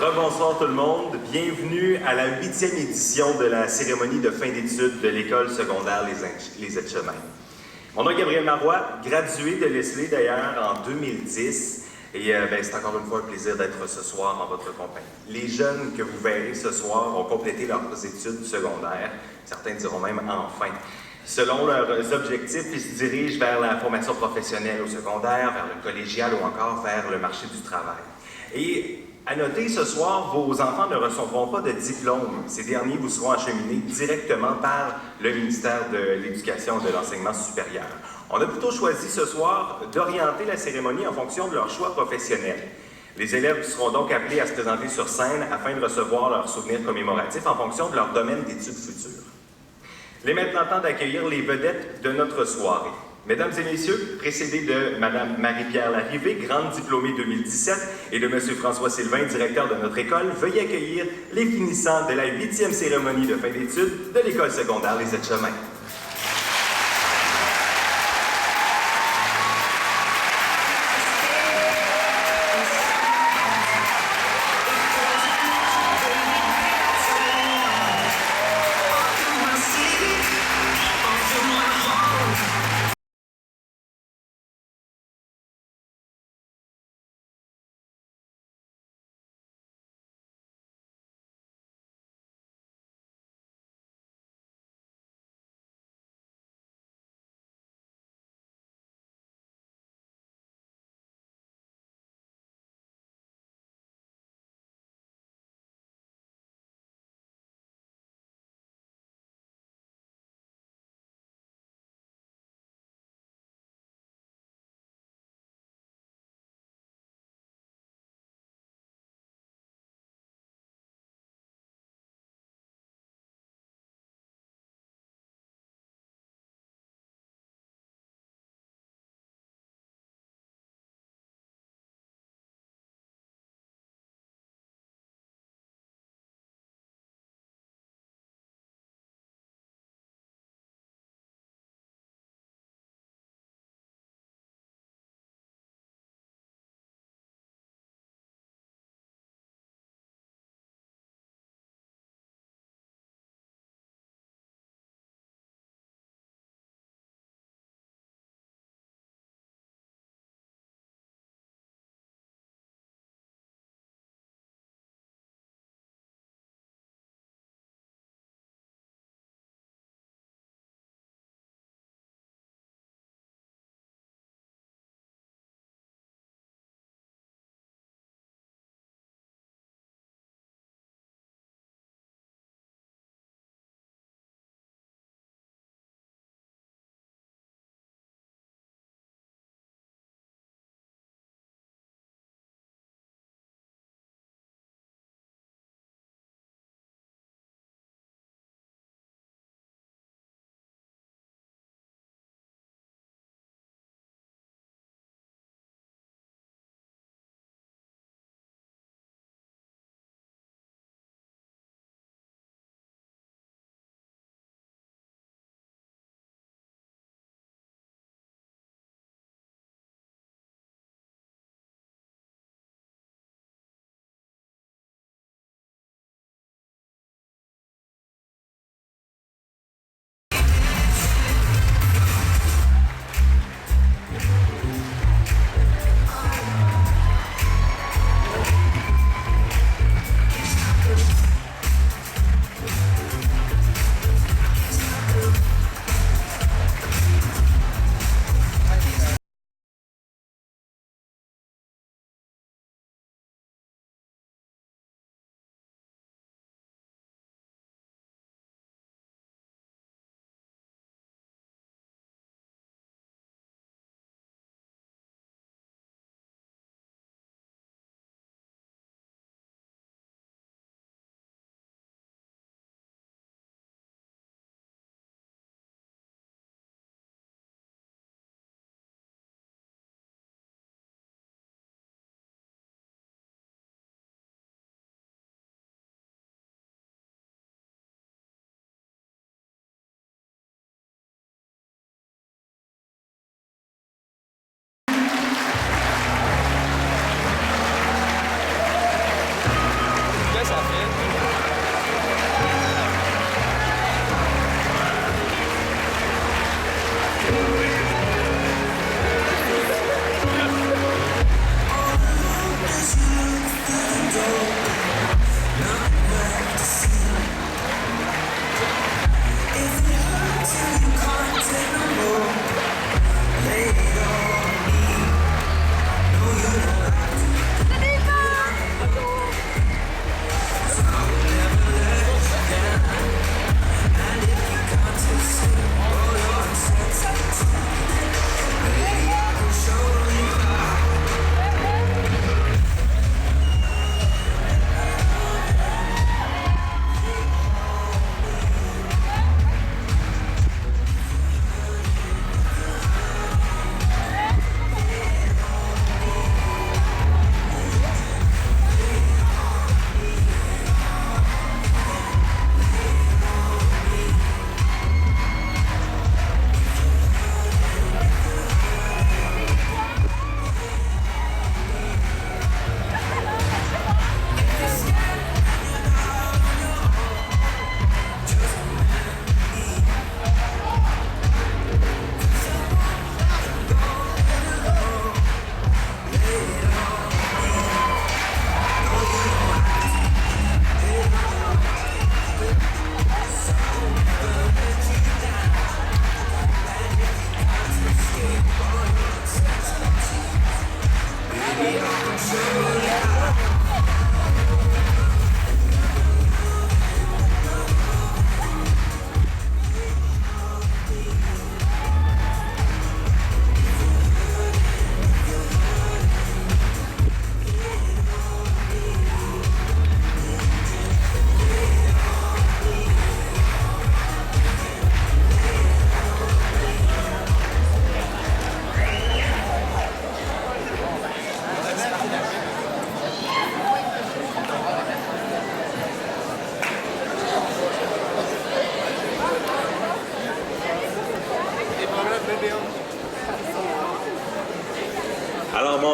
Rebonsoir tout le monde, bienvenue à la 8e édition de la cérémonie de fin d'études de l'école secondaire Les Etchemins. Mon nom est Gabriel Marois, gradué de Leslie d'ailleurs en 2010 et c'est encore une fois un plaisir d'être ce soir en votre compagnie. Les jeunes que vous verrez ce soir ont complété leurs études secondaires, certains diront même enfin. Selon leurs objectifs, ils se dirigent vers la formation professionnelle au secondaire, vers le collégial ou encore vers le marché du travail. Et à noter, ce soir, vos enfants ne recevront pas de diplôme. Ces derniers vous seront acheminés directement par le ministère de l'Éducation et de l'Enseignement supérieur. On a plutôt choisi ce soir d'orienter la cérémonie en fonction de leur choix professionnel. Les élèves seront donc appelés à se présenter sur scène afin de recevoir leurs souvenirs commémoratifs en fonction de leur domaine d'études futures. Il est maintenant temps d'accueillir les vedettes de notre soirée. Mesdames et messieurs, précédé de Mme Marie-Pierre Larrivé, grande diplômée 2017, et de M. François Sylvain, directeur de notre école, veuillez accueillir les finissants de la 8e cérémonie de fin d'études de l'école secondaire Les Etchemins.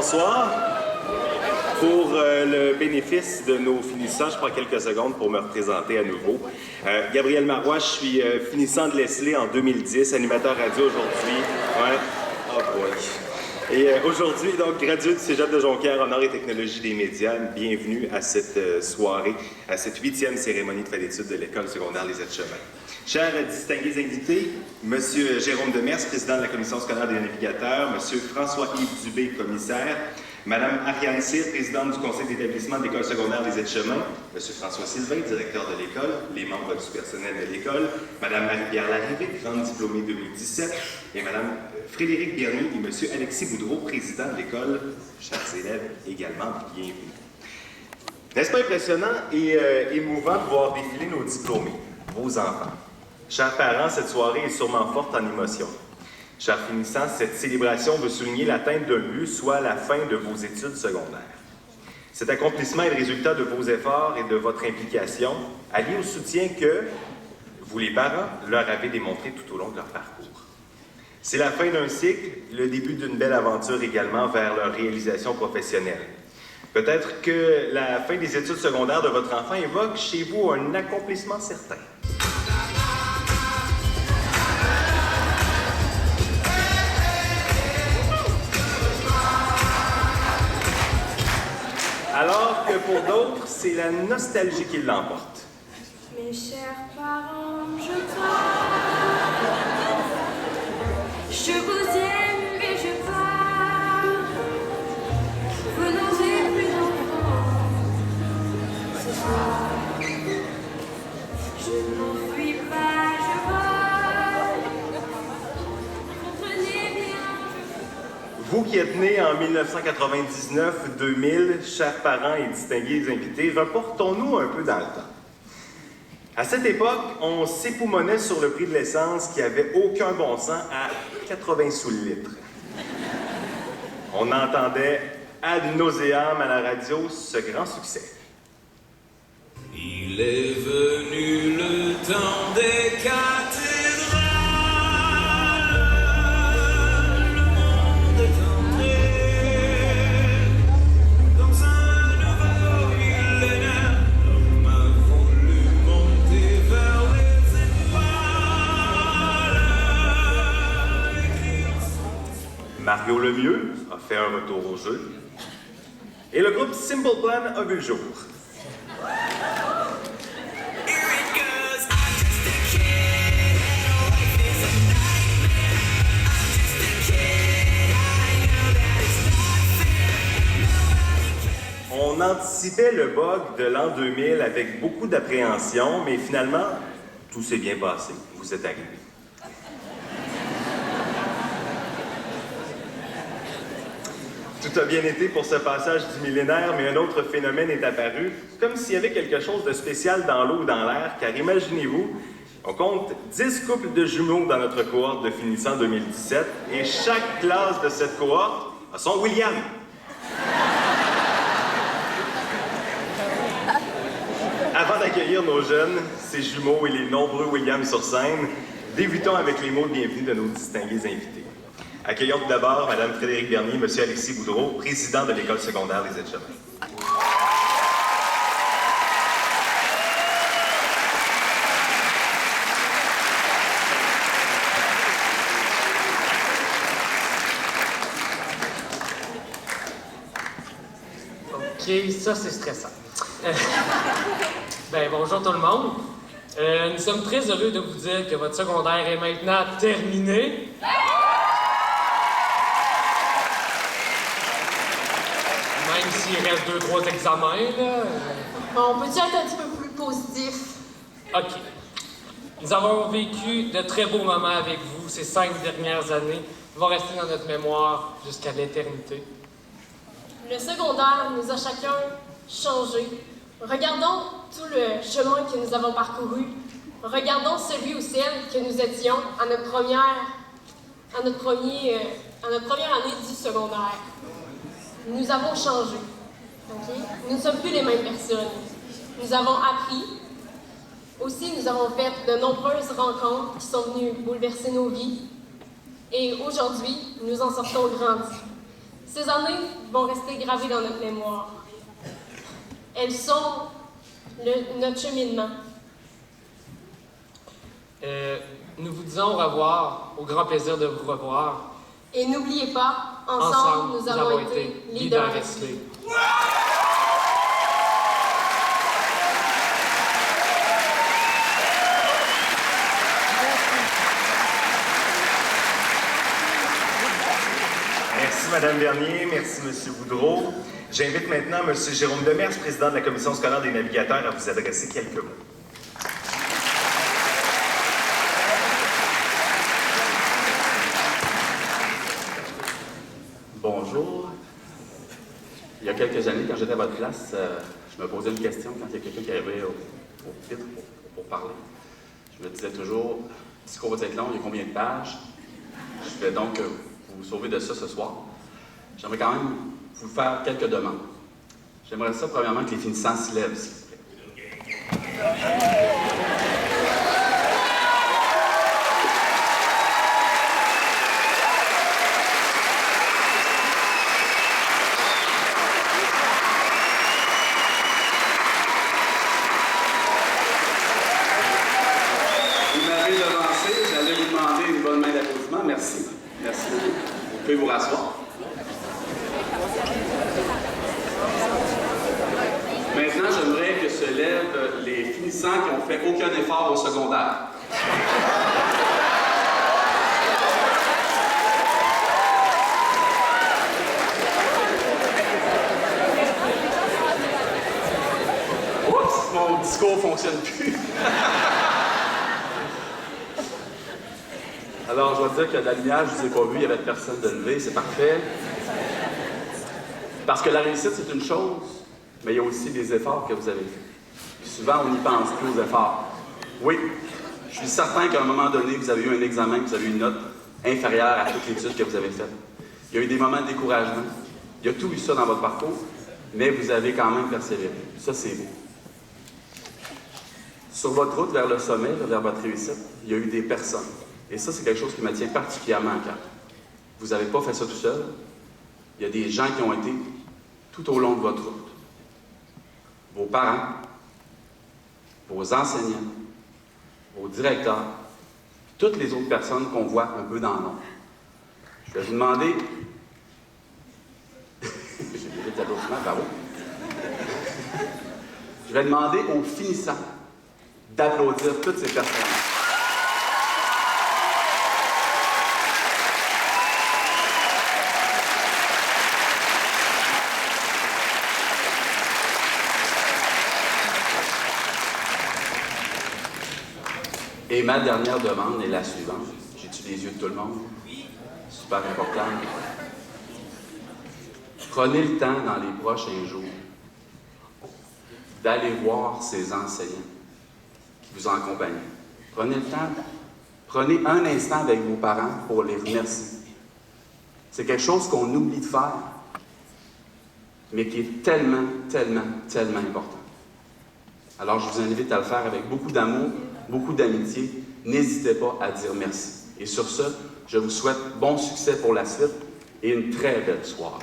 bonsoir. Pour le bénéfice de nos finissants, je prends quelques secondes pour me représenter à nouveau. Gabriel Marois, je suis finissant de Leslie en 2010, animateur radio aujourd'hui. Ouais. Oh boy. Et aujourd'hui, donc, gradué du Cégep de Jonquière en arts et technologies des médias, bienvenue à cette soirée, à cette 8e cérémonie de fin d'études de l'École secondaire Les Aides-Chemins. Chers distingués invités, M. Jérôme Demers, président de la Commission scolaire des navigateurs, M. François-Yves Dubé, commissaire, Mme Ariane Cyr, présidente du conseil d'établissement de l'École secondaire des Aides-Chemins, M. François Sylvain, directeur de l'école, les membres du personnel de l'école, Mme Marie-Pierre Larrivée, grande diplômée 2017, et Mme Frédéric Bernier et M. Alexis Boudreau, président de l'école. Chers élèves, également bienvenue. N'est-ce pas impressionnant et émouvant de voir défiler nos diplômés, vos enfants? Chers parents, cette soirée est sûrement forte en émotions. Chers finissants, cette célébration veut souligner l'atteinte d'un but, soit la fin de vos études secondaires. Cet accomplissement est le résultat de vos efforts et de votre implication, allié au soutien que vous, les parents, leur avez démontré tout au long de leur parcours. C'est la fin d'un cycle, le début d'une belle aventure également vers leur réalisation professionnelle. Peut-être que la fin des études secondaires de votre enfant évoque chez vous un accomplissement certain. Alors que pour d'autres, c'est la nostalgie qui l'emporte. Mes chers parents, je pars. Je vous aime, mais je pars. Vous n'aurez plus d'enfants ce soir. Je ne m'enfuis pas, je vole. Comprenez bien, Vous qui êtes nés en 1999-2000, chers parents et distingués invités, reportons-nous un peu dans le temps. À cette époque, on s'époumonnait sur le prix de l'essence qui avait aucun bon sens à 80 sous le litre. On entendait ad nauseam à la radio ce grand succès. Il est venu le temps des cathédrales. Mario Lemieux a fait un retour au jeu. Et le groupe Simple Plan a vu le jour. On anticipait le bug de l'an 2000 avec beaucoup d'appréhension, mais finalement, tout s'est bien passé. Vous êtes arrivés. Tout a bien été pour ce passage du millénaire, mais un autre phénomène est apparu, comme s'il y avait quelque chose de spécial dans l'eau ou dans l'air, car imaginez-vous, on compte 10 couples de jumeaux dans notre cohorte de finissants 2017, et chaque classe de cette cohorte a son William. Avant d'accueillir nos jeunes, ces jumeaux et les nombreux Williams sur scène, débutons avec les mots de bienvenue de nos distingués invités. Accueillons tout d'abord Mme Frédéric Bernier, M. Alexis Boudreau, président de l'École secondaire des Aides-Chemins. OK, ça c'est stressant. Bonjour tout le monde. Nous sommes très heureux de vous dire que votre secondaire est maintenant terminé. Même s'il reste 2-3 examens, là. on peut-tu être un petit peu plus positif? OK. Nous avons vécu de très beaux moments avec vous ces 5 dernières années. Ils vont rester dans notre mémoire jusqu'à l'éternité. Le secondaire nous a chacun changé. Regardons tout le chemin que nous avons parcouru. Regardons celui ou celle que nous étions à notre première année du secondaire. Nous avons changé. Okay? Nous ne sommes plus les mêmes personnes. Nous avons appris. Aussi, nous avons fait de nombreuses rencontres qui sont venues bouleverser nos vies. Et aujourd'hui, nous en sortons grandis. Ces années vont rester gravées dans notre mémoire. Elles sont notre cheminement. Nous vous disons au revoir, au grand plaisir de vous revoir. Et n'oubliez pas, ensemble, nous avons été leaders Leslie. Merci, Mme Bernier. Merci, M. Boudreau. J'invite maintenant M. Jérôme Demers, président de la Commission scolaire des navigateurs, à vous adresser quelques mots. Bonjour. Il y a quelques années, quand j'étais à votre classe, je me posais une question quand il y a quelqu'un qui arrivait au titre pour parler. Je me disais toujours, le discours va être long, il y a combien de pages? Je vais donc vous sauver de ça ce soir. J'aimerais quand même vous faire quelques demandes. J'aimerais ça, premièrement, que les finissants se lèvent, s'il vous plaît. Vous m'avez devancé, j'allais vous demander une bonne main d'applaudissement. Merci. Merci beaucoup. Vous pouvez vous rasseoir. Maintenant, j'aimerais que se lèvent les finissants qui n'ont fait aucun effort au secondaire. Oups, mon discours ne fonctionne plus. Alors, je dois dire qu'il y a de la lumière, je ne vous ai pas vu, il n'y avait personne de lever, c'est parfait. Parce que la réussite, c'est une chose, mais il y a aussi des efforts que vous avez faits. Puis souvent, on n'y pense plus aux efforts. Oui, je suis certain qu'à un moment donné, vous avez eu un examen, vous avez eu une note inférieure à toute l'étude que vous avez faite. Il y a eu des moments de découragement. Il y a tout eu ça dans votre parcours, mais vous avez quand même persévéré. Ça, c'est beau. Sur votre route vers le sommet, vers votre réussite, il y a eu des personnes. Et ça, c'est quelque chose qui me tient particulièrement à cœur. Vous n'avez pas fait ça tout seul. Il y a des gens qui ont été tout au long de votre route. Vos parents, vos enseignants, vos directeurs, toutes les autres personnes qu'on voit un peu dans l'ombre. Je vais vous demander... J'ai des applaudissements, bravo. Je vais demander aux finissants d'applaudir toutes ces personnes. Et ma dernière demande est la suivante. J'ai-tu les yeux de tout le monde? Super important. Prenez le temps dans les prochains jours d'aller voir ces enseignants qui vous accompagnent. Prenez le temps, prenez un instant avec vos parents pour les remercier. C'est quelque chose qu'on oublie de faire, mais qui est tellement, tellement, tellement important. Alors, je vous invite à le faire avec beaucoup d'amour, beaucoup d'amitié. N'hésitez pas à dire merci. Et sur ce, je vous souhaite bon succès pour la suite et une très belle soirée.